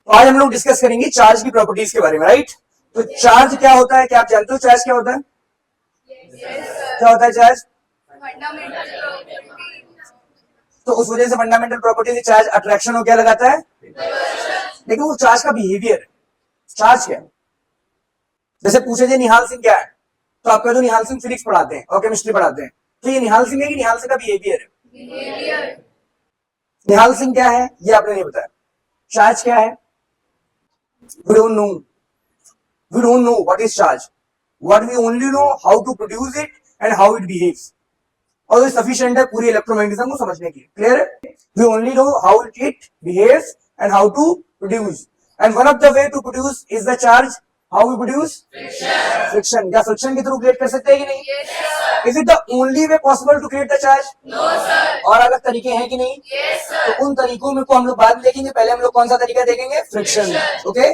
तो आज हम लोग डिस्कस करेंगे चार्ज की प्रॉपर्टीज के बारे में, राइट। तो चार्ज क्या होता है, क्या आप जानते हो चार्ज क्या होता है? क्या होता है चार्ज? तो उस वजह से फंडामेंटल प्रॉपर्टी से चार्ज अट्रैक्शन हो क्या लगाता है? लेकिन वो चार्ज का बिहेवियर है। चार्ज क्या है? जैसे पूछे जी निहाल सिंह क्या है, तो आप कह दो निहाल सिंह फिजिक्स पढ़ाते हैं और केमिस्ट्री पढ़ाते हैं, तो ये निहाल सिंह है कि निहाल सिंह का बिहेवियर है? निहाल सिंह क्या है ये आपने नहीं बताया। चार्ज क्या है? We don't know. We don't know what is charge. What we only know how to produce it and how it behaves. और ये sufficient है पूरी इलेक्ट्रोमैग्नेटिज्म को समझने के लिए। क्लियर है? We only know how it behaves and how to produce. And one of the way to produce is the charge. How we produce? Friction. क्या friction के थ्रू क्रिएट कर सकते हैं कि नहीं? Yes, is it the only way possible to create the charge? No, sir. और अलग तरीके हैं कि नहीं? Yes, sir. तो उन तरीकों में को हम लोग बाद में देखेंगे, पहले हम लोग कौन सा तरीका देखेंगे? फ्रिक्शन। ओके?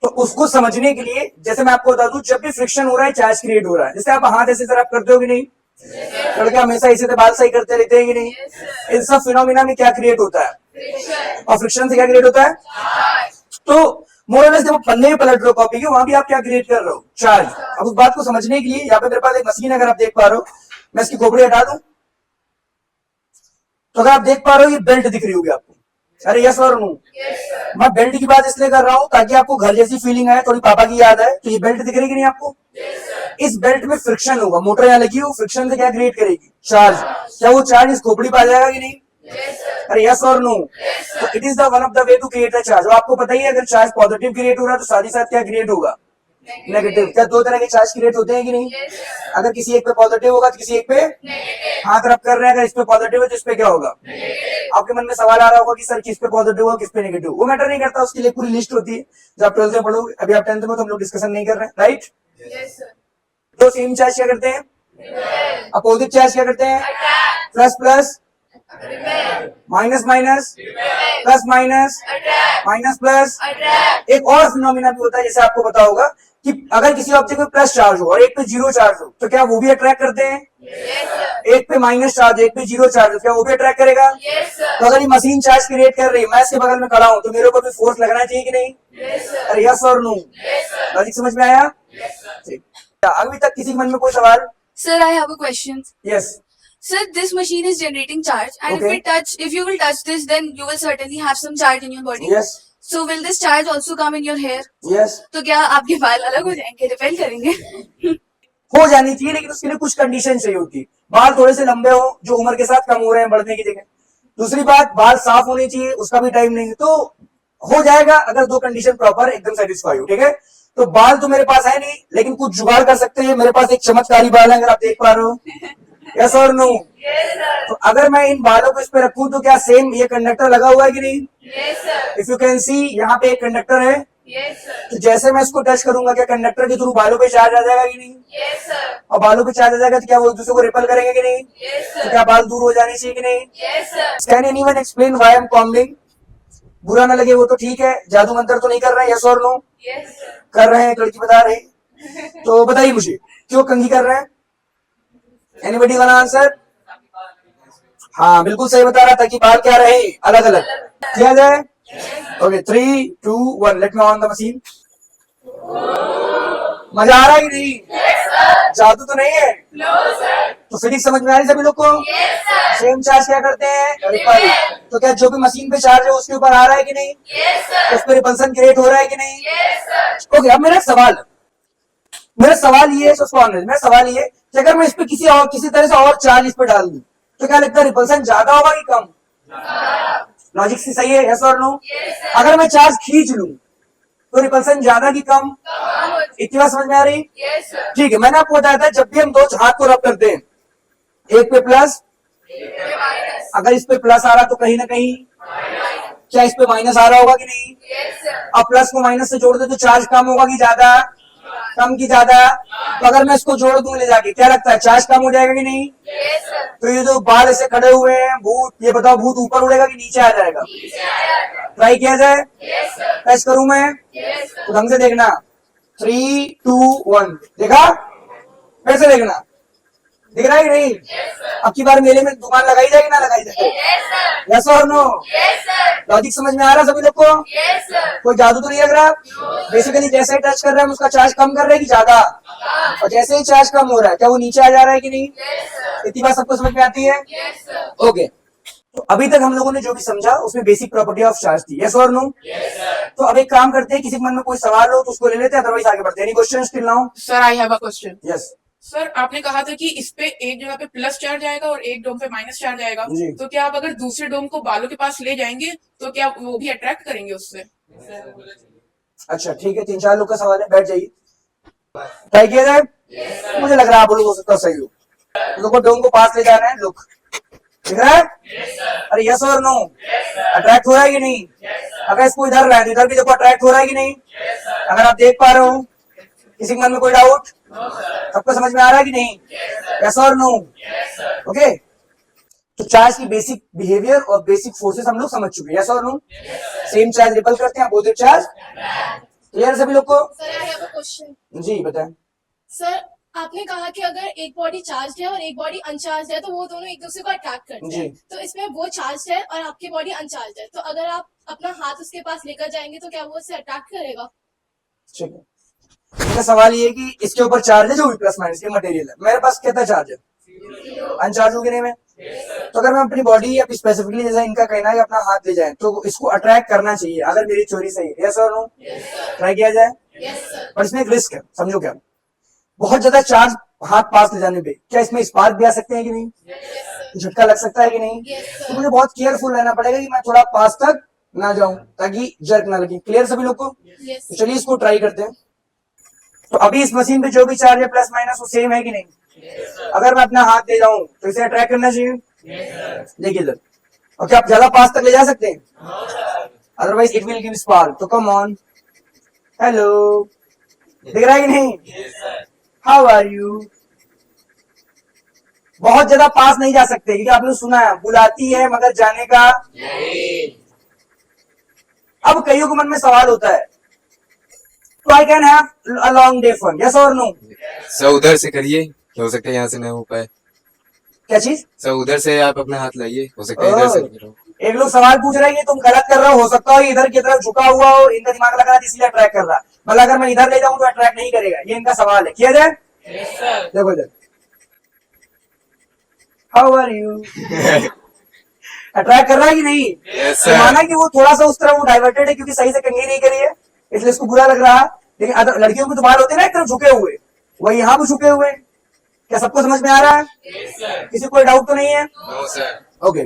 तो उसको समझने के लिए जैसे मैं आपको बता दूं, जब भी फ्रिक्शन हो रहा है चार्ज क्रिएट हो रहा है। जैसे आप हाथ ऐसे तरह करते हो कि नहीं? लड़के हमेशा इसी से बाल सही करते रहते हैं कि नहीं? इन सब फिनोमिना में क्या क्रिएट होता है? और फ्रिक्शन से क्या क्रिएट होता है? तो मोरलेस जब पन्ने में पलट रहे हो कॉपी के, वहां भी आप क्या क्रिएट कर रहे हो? चार्ज। अब उस बात को समझने के लिए यहाँ पे मेरे पास एक मशीन है, अगर आप देख पा रहे हो, मैं इसकी खोपड़ी हटा दूं तो अगर आप देख पा रहे हो ये बेल्ट दिख रही होगी आपको। अरे यस और नो? मैं बेल्ट की बात इसलिए कर रहा हूं ताकि आपको घर जैसी फीलिंग आए, थोड़ी पापा की याद आए। तो ये बेल्ट दिख रही कि नहीं आपको? इस बेल्ट में फ्रिक्शन होगा, मोटर यहाँ लगी हो, फ्रिक्शन से क्या क्रिएट करेगी? चार्ज। क्या वो चार्ज इस खोपड़ी पर आ जाएगा कि नहीं? अरे यस और नो? तो it is the one of the way to create a charge. आपको पता ही है अगर चार्ज पॉजिटिव क्रिएट हो रहा है तो साथ ही साथ क्या क्रिएट होगा? नेगेटिव। क्या दो तरह के चार्ज क्रिएट होते हैं कि नहीं? अगर किसी एक पे पॉजिटिव होगा तो किसी एक पे हाथ रब कर रहे हैं, अगर इस पे पॉजिटिव है तो इस पे क्या होगा? आपके मन में सवाल आ रहा होगा कि सर किस पे पॉजिटिव होगा किस पे नेगेटिव। वो मैटर नहीं करता, उसके लिए पूरी लिस्ट होती है जो आप 12th में पढ़ोगे। अभी आप 10th में, तो हम लोग डिस्कशन नहीं कर रहे हैं, राइट। तो सेम चार्ज क्या करते हैं? अपोजिट चार्ज क्या करते हैं? Plus plus, minus minus, plus minus, minus plus. एक और फिनोमिना भी होता है, जैसे आपको पता होगा कि अगर किसी ऑब्जेक्ट पे प्लस चार्ज हो और एक पे जीरो चार्ज हो तो क्या वो भी अट्रैक्ट करते हैं? एक पे माइनस चार्ज, एक पे जीरो चार्ज, क्या वो भी अट्रैक्ट करेगा? तो अगर ये मशीन चार्ज क्रिएट कर रही है, मैं इसके बगल में खड़ा हूं, तो मेरे ऊपर भी फोर्स लगना चाहिए कि नहीं? अरे यस और नो? लॉजिक समझ में आया? अभी तक किसी के मन में कोई सवाल? Sir, I have a question. Yes. Sir, this machine is generating charge, and Okay. if you will touch this, then you will certainly have some charge in your body. Yes So will this charge also come in your hair? Yes. तो क्या आपके बाल अलग हो जाएंगे, repel करेंगे? हो जानी चाहिए, लेकिन उसके लिए कुछ कंडीशन चाहिए होती है। बाल थोड़े से लंबे हो जो उम्र के साथ कम हो रहे हैं बढ़ने की जगह। दूसरी बात, बाल साफ होने चाहिए, उसका भी टाइम नहीं है। तो हो जाएगा अगर दो कंडीशन प्रॉपर एकदम सेटिस्फाई हो, ठीक है। तो बाल तो मेरे पास है नहीं, लेकिन कुछ जुगाड़ कर सकते हैं। मेरे पास एक चमत्कारी बाल है, अगर आप देख पा रहे हो। यस और नो? तो अगर मैं इन बालों को इस पे रखूं तो क्या सेम ये कंडक्टर लगा हुआ है कि नहीं? इफ यू कैन सी, यहाँ पे एक कंडक्टर है। तो जैसे मैं इसको टच करूंगा, क्या कंडक्टर के थ्रू बालों पे चार्ज आ जाएगा कि नहीं? और बालों पे चार्ज आ जाएगा तो क्या वो एक दूसरे को रिपेल करेंगे कि नहीं? तो क्या बाल दूर हो जाने चाहिए कि नहीं? Can anyone explain why I am combing? बुरा ना लगे वो तो ठीक है, जादू मंत्र तो नहीं कर रहे हैं। यस और नो? कर रहे हैं, एक लड़की बता रही। तो बताइए मुझे क्यों कंघी कर रहे हैं? एनीबडी वाला आंसर? हाँ बिल्कुल सही बता रहा था कि बाल क्या रहे, अलग अलग। किया जाए? Okay 3 2 1, let me on the machine. मजा आ रहा है कि नहीं? जादू तो नहीं है? तो फिजिक्स समझ में आ रही सभी लोग को? सेम चार्ज क्या करते हैं? रिपल। तो क्या जो भी मशीन पे चार्ज है उसके ऊपर आ रहा है कि नहीं? उस पर रिपल्सन क्रिएट हो रहा है कि नहीं? ओके, अब मेरा सवाल ये है, मेरा सवाल ये कि अगर मैं इस पे किसी तरह से और चार्ज इस पे डाल दूं तो क्या लगता है रिपल्सन ज्यादा होगा कि कम? लॉजिक से सही है? यस और नो? अगर मैं चार्ज खींच लूं तो रिपल्सन ज्यादा की कम? इतनी बात समझ में आ रही? ठीक है, मैंने आपको बताया था जब भी हम दो हाथ को रब करते हैं, एक पे प्लस, अगर इस पे प्लस आ रहा तो कहीं ना कहीं क्या इस पे माइनस आ रहा होगा कि नहीं? अब प्लस को माइनस से जोड़ दे तो चार्ज कम होगा कि ज्यादा? कम की ज्यादा? तो अगर मैं इसको जोड़ दूं ले जाके, क्या लगता है चार्ज कम हो जाएगा कि नहीं? तो ये जो बाल ऐसे खड़े हुए हैं, भूत, ये बताओ भूत ऊपर उड़ेगा कि नीचे आ जाएगा? ट्राई किया जाए? टेस्ट करूं मैं? तो ढंग से देखना। 3 2 1, देखा? फिर से देखना। दिख रहा है कि नहीं? अब की बार मेले में दुकान लगाई जाएगी ना लगाई जाएगी? यस और नो? लॉजिक समझ में आ रहा है सभी लोग को? कोई जादू तो नहीं लग रहा? बेसिकली जैसे ही टच कर रहे हैं हम उसका चार्ज कम कर रहे हैं कि ज्यादा, और जैसे ही चार्ज कम हो रहा है क्या वो नीचे आ जा रहा है कि नहीं? इतनी बात सबको समझ में आती है? ओके, तो अभी तक हम लोगों ने जो भी समझा उसमें बेसिक प्रॉपर्टी ऑफ चार्ज थी। यस और नो? तो अब एक काम करते हैं, किसी के मन में कोई सवाल हो तो उसको ले लेते हैं, अदरवाइज आगे बढ़ते हैं। Any question till now? Sir I have a question. Yes sir आपने कहा था कि इस पे एक जगह पे प्लस चार्ज आएगा और एक डोम पे माइनस चार्ज आएगा, जी। तो क्या आप अगर दूसरे डोम को बालों के पास ले जाएंगे तो क्या वो भी अट्रैक्ट करेंगे उससे? अच्छा ठीक है, 3-4 लोग का सवाल है, बैठ जाइए। ट्राई किया जाए? मुझे लग रहा है आप लोग हो सकता है सही हो। लोगों को डोम को पास ले जाना है, लुक दिख रहा है? अरे यस और नो? अट्रैक्ट हो रहा है कि नहीं? अगर इसको इधर लाए तो इधर भी देखो अट्रैक्ट हो रहा है कि नहीं? अगर आप देख पा रहे हो, किसी के मन में कोई डाउट? सबको समझ में आ रहा है कि नहीं? यस और नो? ओके, तो चार्ज की बेसिक बिहेवियर और बेसिक फोर्सेस हम लोग समझ चुके हैं। यस और नो? सेम चार्ज रिपल करते हैं, अपोजिट चार्ज। क्लियर सभी लोग को? Sir, I have a question. जी बताएं। सर, आपने कहा कि अगर एक बॉडी चार्ज है और एक बॉडी अनचार्ज है तो वो दोनों एक दूसरे को अट्रैक्ट करते जी। हैं, तो इसमें वो चार्ज है और आपकी बॉडी अनचार्ज है, तो अगर आप अपना हाथ उसके पास लेकर जाएंगे तो क्या वो उससे अट्रैक्ट करेगा? ठीक है, मेरा सवाल ये है कि इसके ऊपर चार्ज है जो भी प्लस माइनस ये मटेरियल है, मेरे पास कितना चार्ज है? अनचार्ज होगी नहीं मैं? तो अगर मैं अपनी बॉडी या स्पेसिफिकली जैसा इनका कहना है कि अपना हाथ ले जाए तो इसको अट्रैक्ट करना चाहिए अगर मेरी चोरी सही है। यस और नो? ट्राई किया जाए? पर इसमें एक रिस्क है, समझो क्या? बहुत ज्यादा चार्ज हाथ पास ले जाने पे क्या इसमें स्पार्क भी आ सकते हैं कि नहीं? झटका लग सकता है कि नहीं? तो मुझे बहुत केयरफुल रहना पड़ेगा कि मैं थोड़ा पास तक ना जाऊं ताकि जर्क ना लगे। क्लियर सभी लोग को? तो चलिए इसको ट्राई करते हैं। तो अभी इस मशीन पे जो भी चार्ज है प्लस माइनस वो सेम है कि नहीं? अगर मैं अपना हाथ ले जाऊं तो इसे अट्रैक्ट करना चाहिए। देखिए इधर, और क्या आप ज्यादा पास तक ले जा सकते हैं? Otherwise it will give spark. तो कम ऑन, हेलो, दिख रहा है कि नहीं? How are you? बहुत ज्यादा पास नहीं जा सकते क्योंकि आपने सुना है बुलाती है मगर जाने का नहीं। अब कईयों के मन में सवाल होता है, तो I can have a long day fun, yes और नो? सर उधर से करिए, हो सकता है यहाँ से ना हो पाए। क्या चीज? सर उधर से आप अपना हाथ लाइए, हो सकता है इधर से नहीं हो। एक लोग सवाल पूछ रहे हैं कि तुम गलत कर रहे हो सकता हो इधर की तरफ झुका हुआ हो, इनका दिमाग लग रहा है इसलिए अट्रैक्ट कर रहा है, मतलब अगर मैं इधर ले जाऊं तो अट्रैक्ट नहीं करेगा, ये इनका सवाल है। किया जाए? देखो इधर, हाउ आर यू? अट्रैक्ट कर रहा है कि नहीं? Yes, तो sir. माना कि वो थोड़ा सा उस तरह वो डाइवर्टेड है क्योंकि सही से कंघी नहीं करी है इसलिए इसको बुरा लग रहा है, लेकिन लड़कियों के तो बाल होते हैं ना एक तरफ झुके हुए, वही यहाँ भी झुके हुए। क्या सबको समझ में आ रहा है? किसी को कोई डाउट तो नहीं है? No sir. ओके,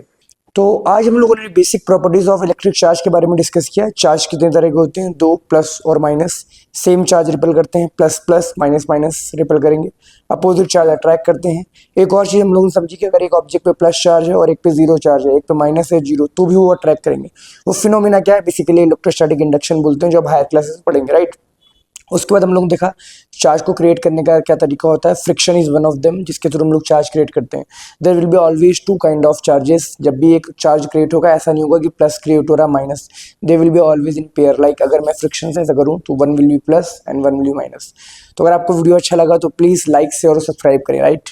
तो आज हम लोगों ने basic properties of electric charge के बारे में डिस्कस किया। चार्ज कितने तरह के होते हैं? 2, प्लस और माइनस। सेम चार्ज रिपल करते हैं, plus plus minus minus ripple करेंगे। अपोजिट चार्ज अट्रैक्ट करते हैं। एक और चीज़ हम लोगों ने समझी कि अगर एक ऑब्जेक्ट पे प्लस चार्ज है और एक पे जीरो चार्ज है, एक पे माइनस है जीरो, तो भी वो अट्रैक्ट करेंगे। वो फिनोमिना क्या है? बेसिकली इलेक्ट्रोस्टैटिक इंडक्शन बोलते हैं, जो आप हायर क्लासेस पढ़ेंगे, राइट। उसके बाद हम लोग देखा चार्ज को क्रिएट करने का क्या तरीका होता है। Friction is one of them, जिसके थ्रू हम लोग चार्ज क्रिएट करते हैं। There will be always 2 kind of charges. जब भी एक चार्ज क्रिएट होगा ऐसा नहीं होगा कि प्लस क्रिएट हो रहा minus, they will be always in pair. Like अगर मैं फ्रिक्शन से ऐसा करूँ तो 1 will be plus and 1 will be minus. तो अगर आपको वीडियो अच्छा लगा तो प्लीज़ लाइक शेयर और सब्सक्राइब करें, राइट।